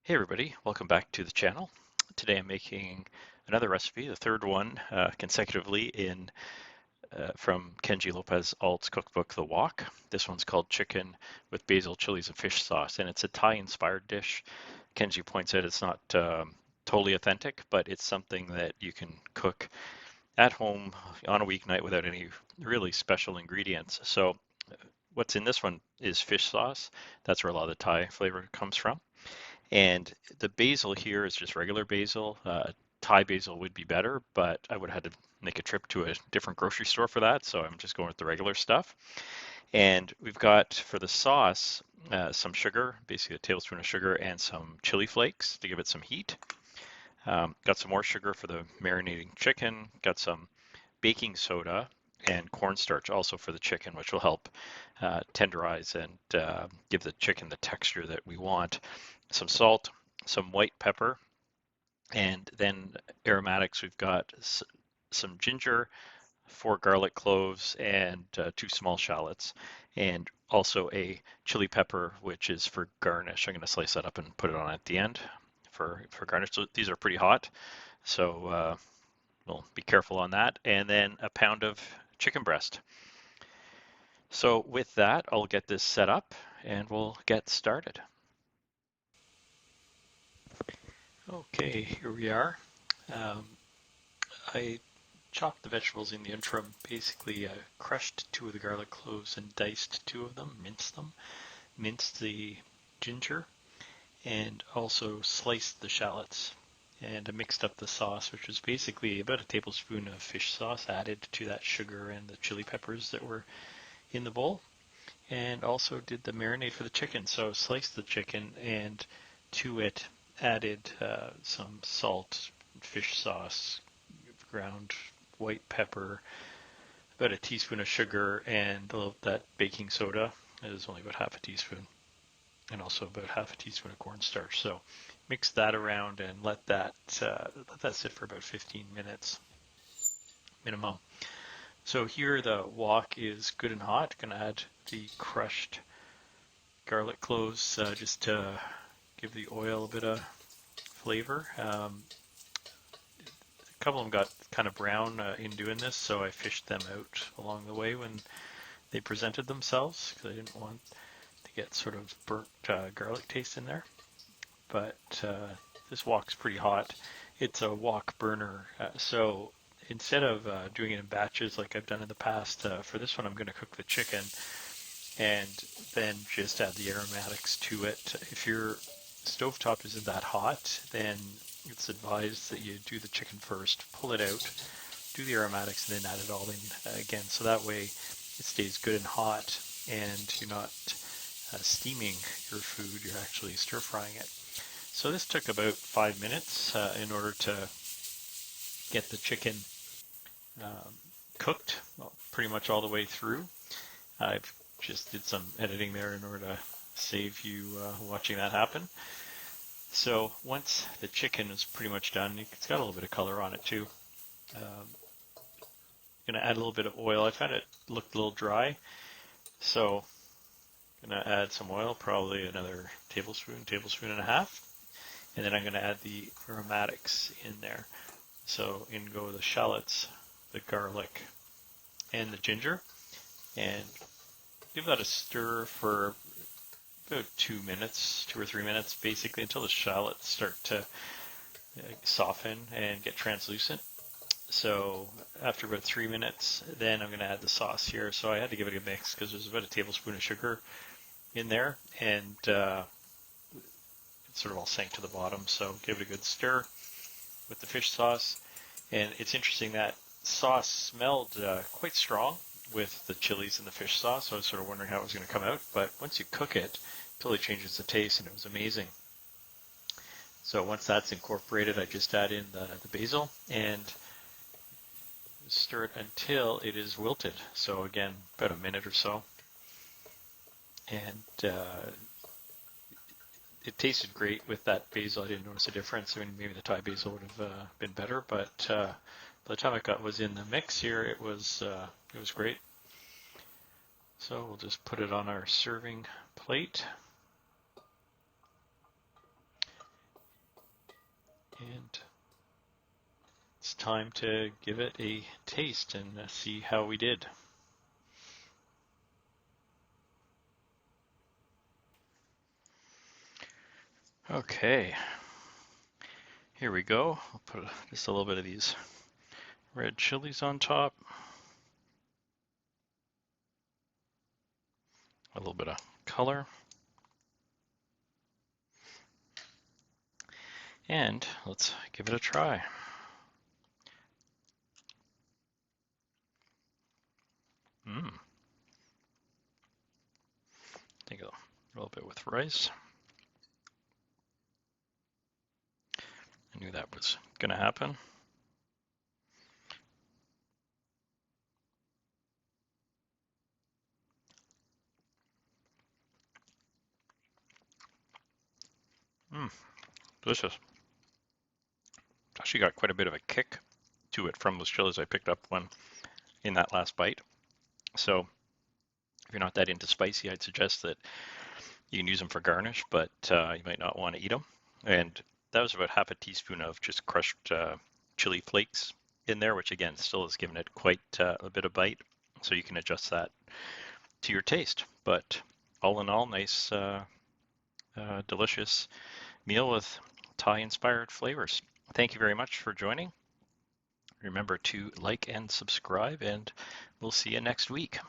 Hey everybody, welcome back to the channel. Today I'm making another recipe, the third one consecutively from Kenji Lopez Alt's cookbook, The Wok. This one's called Chicken with Basil, Chilies, and Fish Sauce, and it's a Thai-inspired dish. Kenji points out it's not totally authentic, but it's something that you can cook at home on a weeknight without any really special ingredients. So what's in this one is fish sauce. That's where a lot of the Thai flavor comes from. And the basil here is just regular basil. Thai basil would be better, but I would have had to make a trip to a different grocery store for that, so I'm just going with the regular stuff. And we've got for the sauce some sugar, basically a tablespoon of sugar, and some chili flakes to give it some heat. Got some more sugar for the marinating chicken. Got some baking soda and cornstarch also for the chicken, which will help tenderize and give the chicken the texture that we want. Some salt, some white pepper, and then aromatics. We've got some ginger, 4 garlic cloves, and 2 small shallots, and also a chili pepper, which is for garnish. I'm going to slice that up and put it on at the end for garnish. So these are pretty hot, so we'll be careful on that. And then a pound of chicken breast. So with that, I'll get this set up and we'll get started. Okay, here we are. Um, I chopped the vegetables in the interim. Basically, I crushed 2 of the garlic cloves and diced 2 of them, minced them, minced the ginger, and also sliced the shallots. And I mixed up the sauce, which was basically about a tablespoon of fish sauce added to that sugar and the chili peppers that were in the bowl. And also did the marinade for the chicken. So sliced the chicken and to it added some salt, fish sauce, ground white pepper, about a teaspoon of sugar, and that baking soda. It is only about half a teaspoon, and also about half a teaspoon of cornstarch. So mix that around and let that sit for about 15 minutes minimum. So here the wok is good and hot. Gonna add the crushed garlic cloves just to give the oil a bit of flavor. A couple of them got kind of brown in doing this, so I fished them out along the way when they presented themselves because I didn't want to get sort of burnt garlic taste in there. But this wok's pretty hot. It's a wok burner, so instead of doing it in batches like I've done in the past, for this one I'm going to cook the chicken and then just add the aromatics to it. If your stovetop isn't that hot, then it's advised that you do the chicken first, pull it out, do the aromatics, and then add it all in again. So that way it stays good and hot and you're not steaming your food, you're actually stir frying it. So this took about 5 minutes in order to get the chicken cooked pretty much all the way through. I've just did some editing there in order to save you watching that happen. So once the chicken is pretty much done, it's got a little bit of color on it too. Going to add a little bit of oil. I found it looked a little dry, so I'm going to add some oil, probably another tablespoon and a half, and then I'm going to add the aromatics in there. So in go the shallots, the garlic, and the ginger, and give that a stir for about 2 or 3 minutes, basically until the shallots start to soften and get translucent. So after about 3 minutes, then I'm going to add the sauce here. So I had to give it a mix because there's about a tablespoon of sugar in there, and it sort of all sank to the bottom. So give it a good stir with the fish sauce. And it's interesting that sauce smelled quite strong with the chilies and the fish sauce, so I was sort of wondering how it was going to come out, but once you cook it, it totally changes the taste, and it was amazing. So once that's incorporated, I just add in the basil and stir it until it is wilted. So again, about a minute or so. And it tasted great with that basil. I didn't notice a difference. I mean, maybe the Thai basil would have been better, but by the time it was in the mix here, it was great. So we'll just put it on our serving plate. time to give it a taste and see how we did. Okay, here we go. I'll put just a little bit of these red chilies on top. A little bit of color. And let's give it a try. Take a little bit with rice. I knew that was going to happen. Delicious. It's actually got quite a bit of a kick to it from those chilies I picked up in that last bite. So if you're not that into spicy, I'd suggest that you can use them for garnish, but you might not want to eat them. And that was about half a teaspoon of just crushed chili flakes in there, which again still has given it quite a bit of bite. So you can adjust that to your taste. But all in all, nice, delicious meal with Thai-inspired flavors. Thank you very much for joining. Remember to like and subscribe, and we'll see you next week.